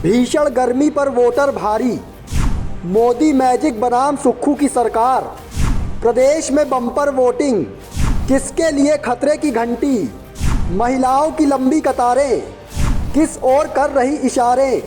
भीषण गर्मी पर वोटर भारी, मोदी मैजिक बनाम सुक्खू की सरकार। प्रदेश में बम्पर वोटिंग, किसके लिए खतरे की घंटी। महिलाओं की लंबी कतारें, किस ओर कर रही इशारे।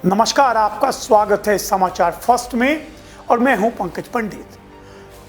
नमस्कार, आपका स्वागत है समाचार फर्स्ट में और मैं हूं पंकज पंडित।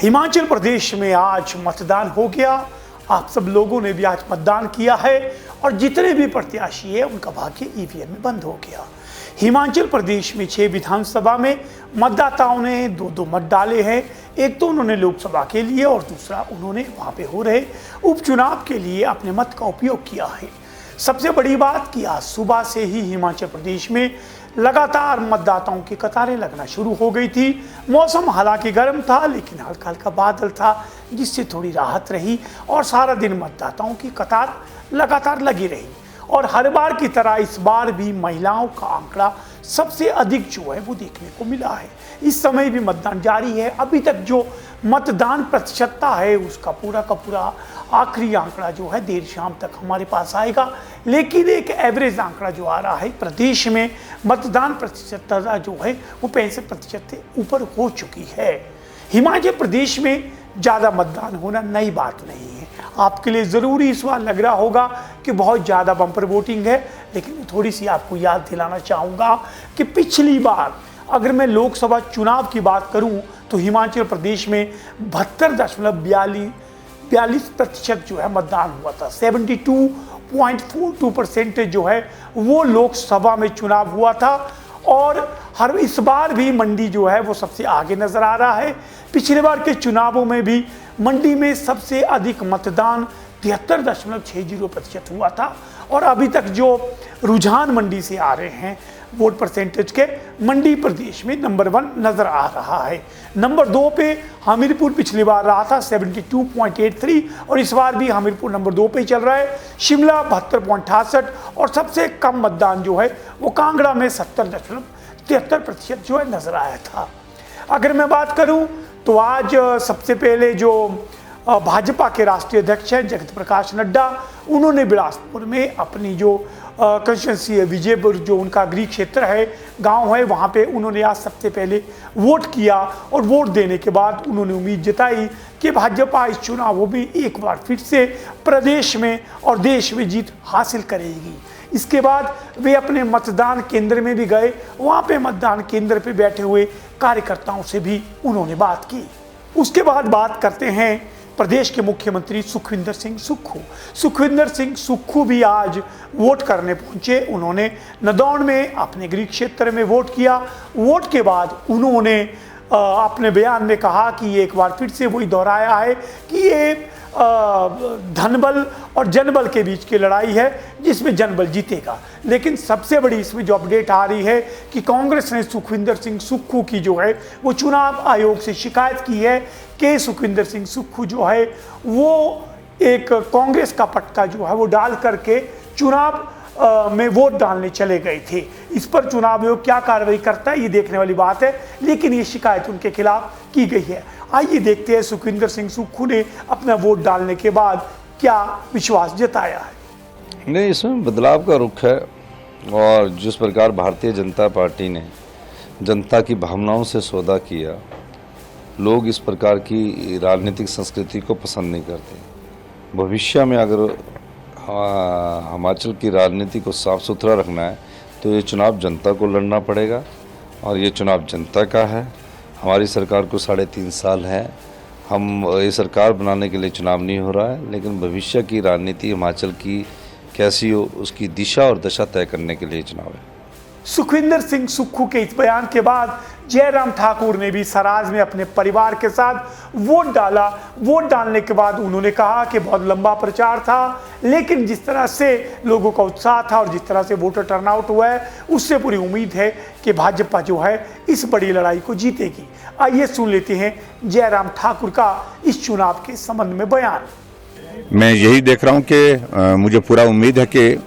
हिमाचल प्रदेश में आज मतदान हो गया। आप सब लोगों ने भी आज मतदान किया है और जितने भी प्रत्याशी है उनका भाग्य ईवीएम में बंद हो गया। हिमाचल प्रदेश में 6 विधानसभा में मतदाताओं ने 2-2 मत डाले हैं। एक तो उन्होंने लोकसभा के लिए और दूसरा उन्होंने वहां पे हो रहे उपचुनाव के लिए अपने मत का उपयोग किया है। सबसे बड़ी बात कि आज सुबह से ही हिमाचल प्रदेश में लगातार मतदाताओं की कतारें लगना शुरू हो गई थी। मौसम हालांकि गर्म था, लेकिन हल्का हल्का बादल था जिससे थोड़ी राहत रही और सारा दिन मतदाताओं की कतार लगातार लगी रही। और हर बार की तरह इस बार भी महिलाओं का आंकड़ा सबसे अधिक जो है वो देखने को मिला है। इस समय भी मतदान जारी है। अभी तक जो मतदान प्रतिशतता है उसका पूरा का पूरा आखिरी आंकड़ा जो है देर शाम तक हमारे पास आएगा, लेकिन एक एवरेज आंकड़ा जो आ रहा है प्रदेश में मतदान प्रतिशतता जो है वो 65% से ऊपर हो चुकी है। हिमाचल प्रदेश में ज़्यादा मतदान होना नई बात नहीं है। आपके लिए ज़रूरी इस बार लग रहा होगा कि बहुत ज़्यादा बम्पर वोटिंग है, लेकिन थोड़ी सी आपको याद दिलाना चाहूँगा कि पिछली बार अगर मैं लोकसभा चुनाव की बात करूं तो हिमाचल प्रदेश में 72.42% जो है मतदान हुआ था। 72.42% जो है वो लोकसभा में चुनाव हुआ था। और इस बार भी मंडी जो है वो सबसे आगे नजर आ रहा है। पिछले बार के चुनावों में भी मंडी में सबसे अधिक मतदान 73.60% हुआ था। और अभी तक जो रुझान मंडी से आ रहे हैं वोट परसेंटेज के, मंडी प्रदेश में नंबर 1 नजर आ रहा है। नंबर 2 पे हमीरपुर पिछली बार रहा था 72.83 और इस बार भी हमीरपुर नंबर 2 पे चल रहा है। शिमला 72.68 और सबसे कम मतदान जो है वो कांगड़ा में 70.73% जो है नजर आया था। अगर मैं बात करूं तो आज सबसे पहले जो भाजपा के राष्ट्रीय अध्यक्ष हैं जगत प्रकाश नड्डा, उन्होंने बिलासपुर में अपनी जो कंस्टिट्यूंसी है विजयपुर, जो उनका गृह क्षेत्र है, गांव है, वहां पे उन्होंने आज सबसे पहले वोट किया। और वोट देने के बाद उन्होंने उम्मीद जताई कि भाजपा इस चुनावों में एक बार फिर से प्रदेश में और देश में जीत हासिल करेगी। इसके बाद वे अपने मतदान केंद्र में भी गए। वहाँ पे मतदान केंद्र पे बैठे हुए कार्यकर्ताओं से भी उन्होंने बात की। उसके बाद बात करते हैं प्रदेश के मुख्यमंत्री सुखविंदर सिंह सुक्खू। सुखविंदर सिंह सुक्खू भी आज वोट करने पहुंचे। उन्होंने नदौन में अपने गृह क्षेत्र में वोट किया। वोट के बाद उन्होंने अपने बयान में कहा कि एक बार फिर से वही दोहराया है कि ये धनबल और जनबल के बीच की लड़ाई है जिसमें जनबल जीतेगा। लेकिन सबसे बड़ी इसमें जो अपडेट आ रही है कि कांग्रेस ने सुखविंदर सिंह सुक्खू की जो है वो चुनाव आयोग से शिकायत की है कि सुखविंदर सिंह सुक्खू जो है वो एक कांग्रेस का पट्टा जो है वो डाल करके चुनाव में वोट डालने चले गए थे। इस पर चुनाव आयोग क्या कार्रवाई करता है ये देखने वाली बात है, लेकिन ये शिकायत उनके खिलाफ की गई है। आइए देखते हैं सुखविंदर सिंह सुक्खू ने अपना वोट डालने के बाद क्या विश्वास जताया है। नहीं, इसमें बदलाव का रुख है और जिस प्रकार भारतीय जनता पार्टी ने जनता की भावनाओं से सौदा किया, लोग इस प्रकार की राजनीतिक संस्कृति को पसंद नहीं करते। भविष्य में अगर हिमाचल की राजनीति को साफ सुथरा रखना है तो ये चुनाव जनता को लड़ना पड़ेगा और ये चुनाव जनता का है। हमारी सरकार को 3.5 साल है। हम ये सरकार बनाने के लिए चुनाव नहीं हो रहा है, लेकिन भविष्य की राजनीति हिमाचल की कैसी हो उसकी दिशा और दशा तय करने के लिए चुनाव है। सुखविंदर सिंह सुक्खू के इस बयान के बाद जयराम ठाकुर ने भी सराज में अपने परिवार के साथ वोट डाला। वोट डालने के बाद उन्होंने कहा कि बहुत लंबा प्रचार था, लेकिन जिस तरह से लोगों का उत्साह था और जिस तरह से वोटर टर्नआउट हुआ है उससे पूरी उम्मीद है कि भाजपा जो है इस बड़ी लड़ाई को जीतेगी। आइए सुन लेते हैं जयराम ठाकुर का इस चुनाव के संबंध में बयान। मैं यही देख रहा हूँ कि मुझे पूरा उम्मीद है कि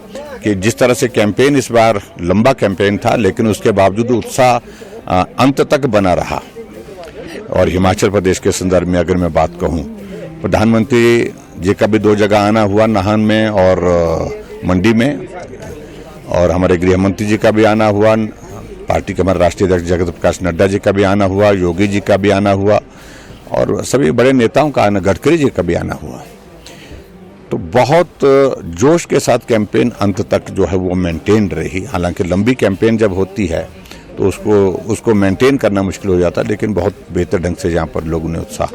जिस तरह से कैंपेन इस बार लंबा कैंपेन था, लेकिन उसके बावजूद उत्साह अंत तक बना रहा। और हिमाचल प्रदेश के संदर्भ में अगर मैं बात कहूँ, प्रधानमंत्री जी का भी 2 जगह आना हुआ, नाहन में और मंडी में, और हमारे गृह मंत्री जी का भी आना हुआ, पार्टी के हमारे राष्ट्रीय अध्यक्ष जगत प्रकाश नड्डा जी का भी आना हुआ, योगी जी का भी आना हुआ और सभी बड़े नेताओं का आना, गडकरी जी का भी आना हुआ। तो बहुत जोश के साथ कैंपेन अंत तक जो है वो मेंटेन रही। हालांकि लंबी कैंपेन जब होती है तो उसको मेंटेन करना मुश्किल हो जाता है, लेकिन बहुत बेहतर ढंग से यहाँ पर लोगों ने उत्साह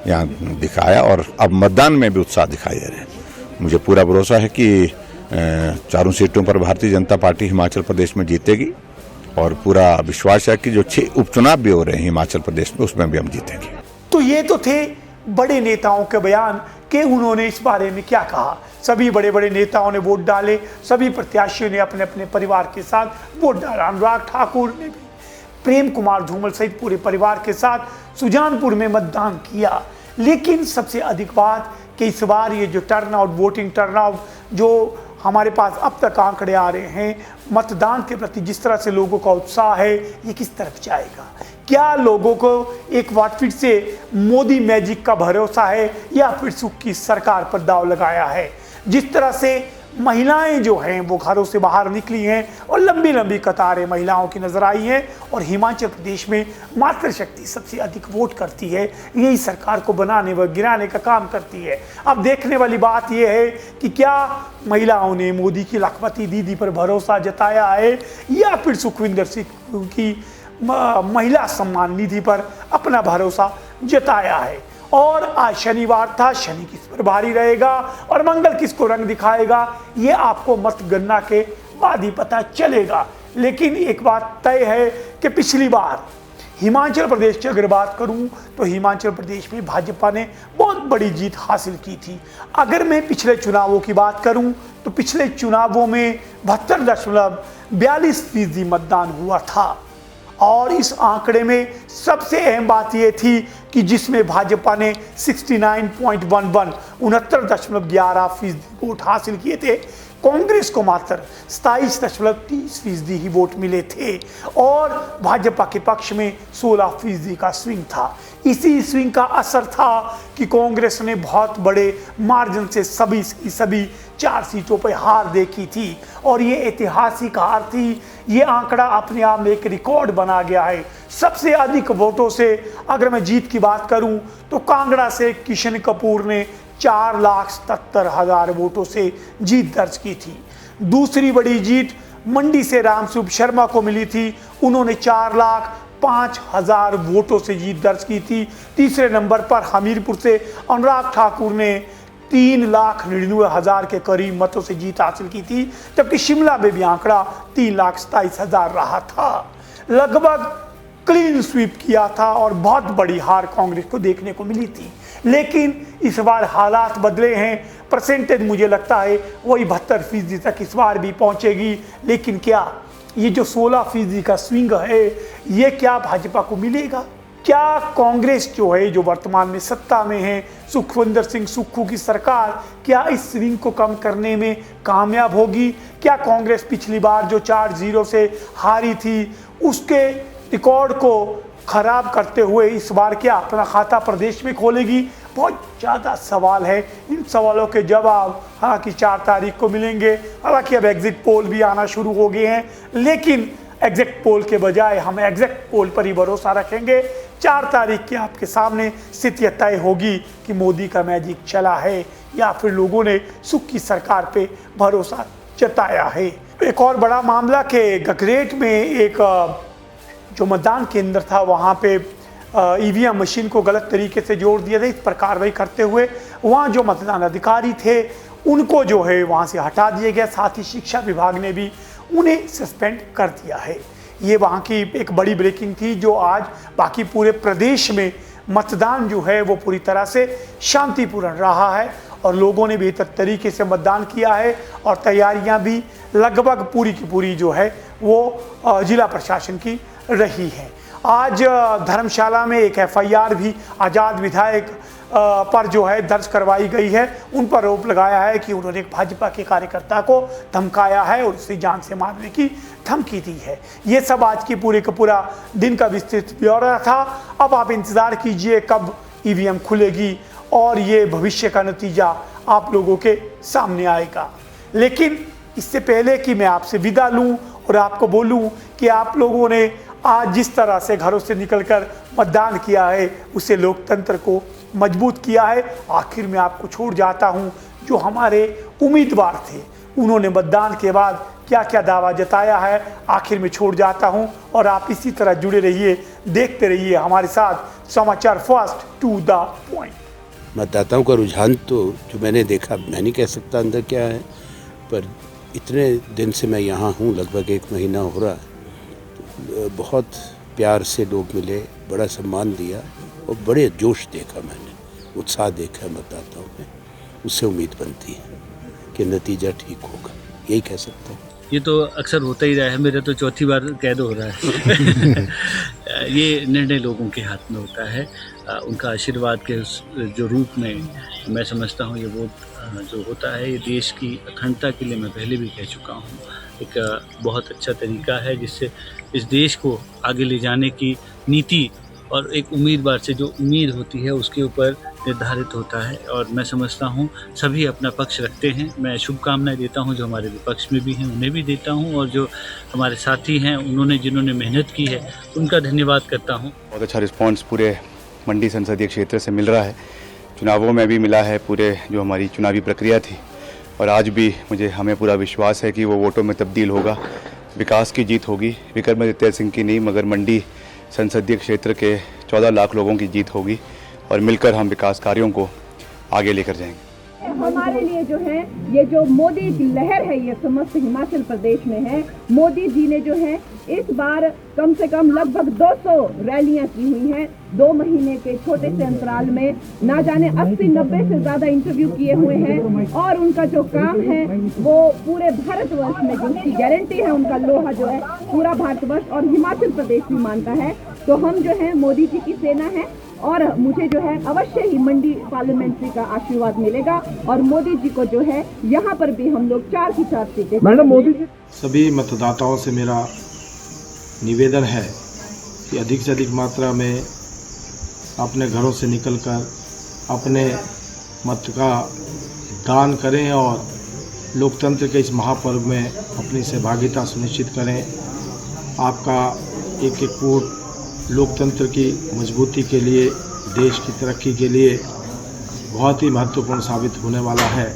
यहाँ दिखाया और अब मतदान में भी उत्साह दिखाई दे रहे हैं। मुझे पूरा भरोसा है कि चारों सीटों पर भारतीय जनता पार्टी हिमाचल प्रदेश में जीतेगी और पूरा विश्वास है कि जो 6 उपचुनाव भी हो रहे हैं हिमाचल प्रदेश में उसमें भी हम जीतेंगे। तो ये तो थे बड़े नेताओं के बयान कि उन्होंने इस बारे में क्या कहा। सभी बड़े बड़े नेताओं ने वोट डाले, सभी प्रत्याशियों ने अपने अपने परिवार के साथ वोट डाला। अनुराग ठाकुर ने भी प्रेम कुमार धूमल सहित पूरे परिवार के साथ सुजानपुर में मतदान किया। लेकिन सबसे अधिक बात कि इस बार ये जो टर्नआउट, वोटिंग टर्नआउट जो हमारे पास अब तक आंकड़े आ रहे हैं, मतदान के प्रति जिस तरह से लोगों का उत्साह है, ये किस तरफ जाएगा? क्या लोगों को एक बार फिर से मोदी मैजिक का भरोसा है या फिर सुख की सरकार पर दांव लगाया है? जिस तरह से महिलाएं जो हैं वो घरों से बाहर निकली हैं और लंबी लंबी कतारें महिलाओं की नजर आई हैं और हिमाचल प्रदेश में मातृशक्ति सबसे अधिक वोट करती है, यही सरकार को बनाने व गिराने का काम करती है। अब देखने वाली बात यह है कि क्या महिलाओं ने मोदी की लखपति दीदी पर भरोसा जताया है या फिर सुखविंदर सिंह की महिला सम्मान निधि पर अपना भरोसा जताया है। और आज शनिवार था, शनि किस पर भारी रहेगा और मंगल किसको रंग दिखाएगा, ये आपको मतगणना के बाद ही पता चलेगा। लेकिन एक बात तय है कि पिछली बार हिमाचल प्रदेश की अगर बात करूं तो हिमाचल प्रदेश में भाजपा ने बहुत बड़ी जीत हासिल की थी। अगर मैं पिछले चुनावों की बात करूं तो पिछले चुनावों में 72.42% मतदान हुआ था और इस आंकड़े में सबसे अहम बात यह थी कि जिसमें भाजपा ने 69.11 वोट हासिल किए थे, कांग्रेस को मात्र 27.30% ही वोट मिले थे और भाजपा के पक्ष में 16% का स्विंग था। इसी स्विंग का असर था कि कांग्रेस ने बहुत बड़े मार्जिन से सभी 4 सीटों पर हार देखी थी और ये ऐतिहासिक हार थी। ये आंकड़ा अपने आप में एक रिकॉर्ड बना गया है। सबसे अधिक वोटों से अगर मैं जीत की बात करूं तो कांगड़ा से किशन कपूर ने 4,77,000 वोटों से जीत दर्ज की थी। दूसरी बड़ी जीत मंडी से रामस्वरूप शर्मा को मिली थी, उन्होंने 4,05,000 वोटों से जीत दर्ज की थी। तीसरे नंबर पर हमीरपुर से अनुराग ठाकुर ने 3,99,000 के करीब मतों से जीत हासिल की थी, जबकि शिमला में भी आंकड़ा 3,27,000 रहा था। लगभग क्लीन स्वीप किया था और बहुत बड़ी हार कांग्रेस को देखने को मिली थी। लेकिन इस बार हालात बदले हैं। परसेंटेज मुझे लगता है वही 72% तक इस बार भी पहुंचेगी। लेकिन क्या ये जो 16% का स्विंग है, ये क्या भाजपा को मिलेगा? क्या कांग्रेस जो है, जो वर्तमान में सत्ता में है, सुखविंदर सिंह सुक्खू की सरकार, क्या इस स्विंग को कम करने में कामयाब होगी? क्या कांग्रेस पिछली बार जो 4-0 से हारी थी उसके रिकॉर्ड को खराब करते हुए इस बार क्या अपना खाता प्रदेश में खोलेगी? बहुत ज़्यादा सवाल है। इन सवालों के जवाब हालांकि 4 तारीख को मिलेंगे। हालांकि अब एग्जिट पोल भी आना शुरू हो गए हैं, लेकिन एग्जिट पोल के बजाय हम एग्जिट पोल पर ही भरोसा रखेंगे। 4 तारीख की आपके सामने स्थिति तय होगी कि मोदी का मैजिक चला है या फिर लोगों ने सुख की सरकार पे भरोसा जताया है। एक और बड़ा मामला कि गगरेट में एक जो मतदान केंद्र था वहाँ पे ईवीएम मशीन को गलत तरीके से जोड़ दिया था। इस पर कार्रवाई करते हुए वहाँ जो मतदान अधिकारी थे उनको जो है वहाँ से हटा दिया गया। साथ ही शिक्षा विभाग ने भी उन्हें सस्पेंड कर दिया है। ये वहाँ की एक बड़ी ब्रेकिंग थी जो आज बाकी पूरे प्रदेश में मतदान जो है वो पूरी तरह से शांतिपूर्ण रहा है और लोगों ने बेहतर तरीके से मतदान किया है और तैयारियां भी लगभग पूरी की पूरी जो है वो जिला प्रशासन की रही है। आज धर्मशाला में एक एफआईआर भी आज़ाद विधायक पर जो है दर्ज करवाई गई है। उन पर आरोप लगाया है कि उन्होंने एक भाजपा के कार्यकर्ता को धमकाया है और उससे जान से मारने की धमकी दी है। ये सब आज की पूरे का पूरा दिन का विस्तृत ब्यौरा था। अब आप इंतज़ार कीजिए कब ईवीएम खुलेगी और ये भविष्य का नतीजा आप लोगों के सामने आएगा। लेकिन इससे पहले कि मैं आपसे विदा लूं और आपको बोलूं कि आप लोगों ने आज जिस तरह से घरों से निकलकर मतदान किया है उससे लोकतंत्र को मजबूत किया है। आखिर में आपको छोड़ जाता हूं जो हमारे उम्मीदवार थे, उन्होंने मतदान के बाद क्या क्या दावा जताया है, आखिर में छोड़ जाता हूं। और आप इसी तरह जुड़े रहिए, देखते रहिए हमारे साथ समाचार फास्ट टू द पॉइंट। मतदाताओं का रुझान तो जो मैंने देखा, मैं नहीं कह सकता अंदर क्या है, पर इतने दिन से मैं यहाँ हूँ, लगभग 1 महीना हो रहा है, बहुत प्यार से लोग मिले, बड़ा सम्मान दिया और बड़े जोश देखा मैंने, उत्साह देखा मतदाताओं में। उससे उम्मीद बनती है कि नतीजा ठीक होगा, यही कह सकता हूँ। ये तो अक्सर होता ही रहा है, मेरा तो चौथी बार कैद हो रहा है। ये निर्णय लोगों के हाथ में होता है, उनका आशीर्वाद के जो रूप में मैं समझता हूँ ये वोट जो होता है, ये देश की अखंडता के लिए मैं पहले भी कह चुका हूँ, एक बहुत अच्छा तरीका है जिससे इस देश को आगे ले जाने की नीति और एक उम्मीदवार से जो उम्मीद होती है उसके ऊपर निर्धारित होता है। और मैं समझता हूँ सभी अपना पक्ष रखते हैं। मैं शुभकामनाएं देता हूँ जो हमारे विपक्ष में भी हैं उन्हें भी देता हूँ, और जो हमारे साथी हैं उन्होंने जिन्होंने मेहनत की है उनका धन्यवाद करता हूँ। बहुत अच्छा रिस्पांस पूरे मंडी संसदीय क्षेत्र से मिल रहा है, चुनावों में भी मिला है, पूरे जो हमारी चुनावी प्रक्रिया थी, और आज भी हमें पूरा विश्वास है कि वो वोटों में तब्दील होगा, विकास की जीत होगी। विक्रमादित्य सिंह की नहीं मगर मंडी संसदीय क्षेत्र के 14 लाख लोगों की जीत होगी, और मिलकर हम विकास कार्यों को आगे लेकर जाएंगे। हमारे लिए जो है ये जो मोदी की लहर है ये समस्त हिमाचल प्रदेश में है। मोदी जी ने जो है इस बार कम से कम लगभग 200 रैलियां की हुई हैं, 2 महीने के छोटे से अंतराल में ना जाने 80-90 से ज्यादा इंटरव्यू किए हुए हैं, और उनका जो काम है वो पूरे भारतवर्ष में जिनकी गारंटी है उनका लोहा जो है पूरा भारतवर्ष और हिमाचल प्रदेश भी मानता है। तो हम जो है मोदी जी की सेना है, और मुझे जो है अवश्य ही मंडी पार्लियामेंट्री का आशीर्वाद मिलेगा, और मोदी जी को जो है यहाँ पर भी हम लोग 4 की 4 सीटें। मैडम मोदी जी, सभी मतदाताओं से मेरा निवेदन है कि अधिक से अधिक मात्रा में अपने घरों से निकलकर अपने मत का दान करें और लोकतंत्र के इस महापर्व में अपनी सहभागिता सुनिश्चित करें। आपका एक एक वोट लोकतंत्र की मजबूती के लिए, देश की तरक्की के लिए बहुत ही महत्वपूर्ण साबित होने वाला है।